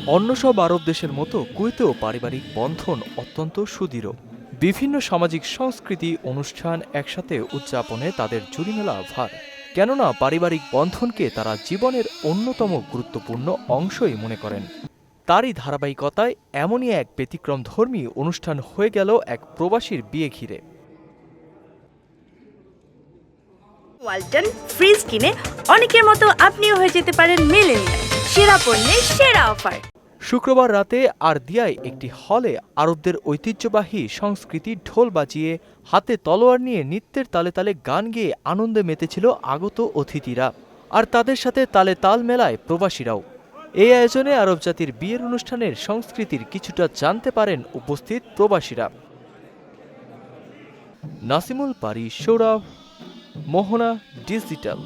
অন্য সব আরব দেশের মতো কুয়েতেও পারিবারিক বন্ধন অত্যন্ত সুদৃঢ়। বিভিন্ন সামাজিক সংস্কৃতি অনুষ্ঠান একসাথে উদযাপনে তাদের জুড়িমেলা ভার। কেননা পারিবারিক বন্ধনকে তারা জীবনের অন্যতম গুরুত্বপূর্ণ অংশই মনে করেন। তারই ধারাবাহিকতায় এমনই এক ব্যতিক্রমধর্মী অনুষ্ঠান হয়ে গেল এক প্রবাসীর বিয়ে ঘিরে। ওয়ালটন ফ্রিজ কিনে অনেকের মতো আপনিও হয়ে যেতে পারেন মিলেনিয়াল। সেরা পণ্যের সেরা অফার। শুক্রবার রাতে আরদিয়ায় একটি হলে আরবদের ঐতিহ্যবাহী সংস্কৃতি ঢোল বাজিয়ে হাতে তলোয়ার নিয়ে নৃত্যের তালে তালে গান গেয়ে আনন্দে মেতেছিল আগত অতিথিরা। আর তাদের সাথে তালে তাল মেলায় প্রবাসীরাও। এই আয়োজনে আরব জাতির বিয়ের অনুষ্ঠানের সংস্কৃতির কিছুটা জানতে পারেন উপস্থিত প্রবাসীরা। নাসিমুল পারি, সৌরভ, মোহনা, ডিজিটাল।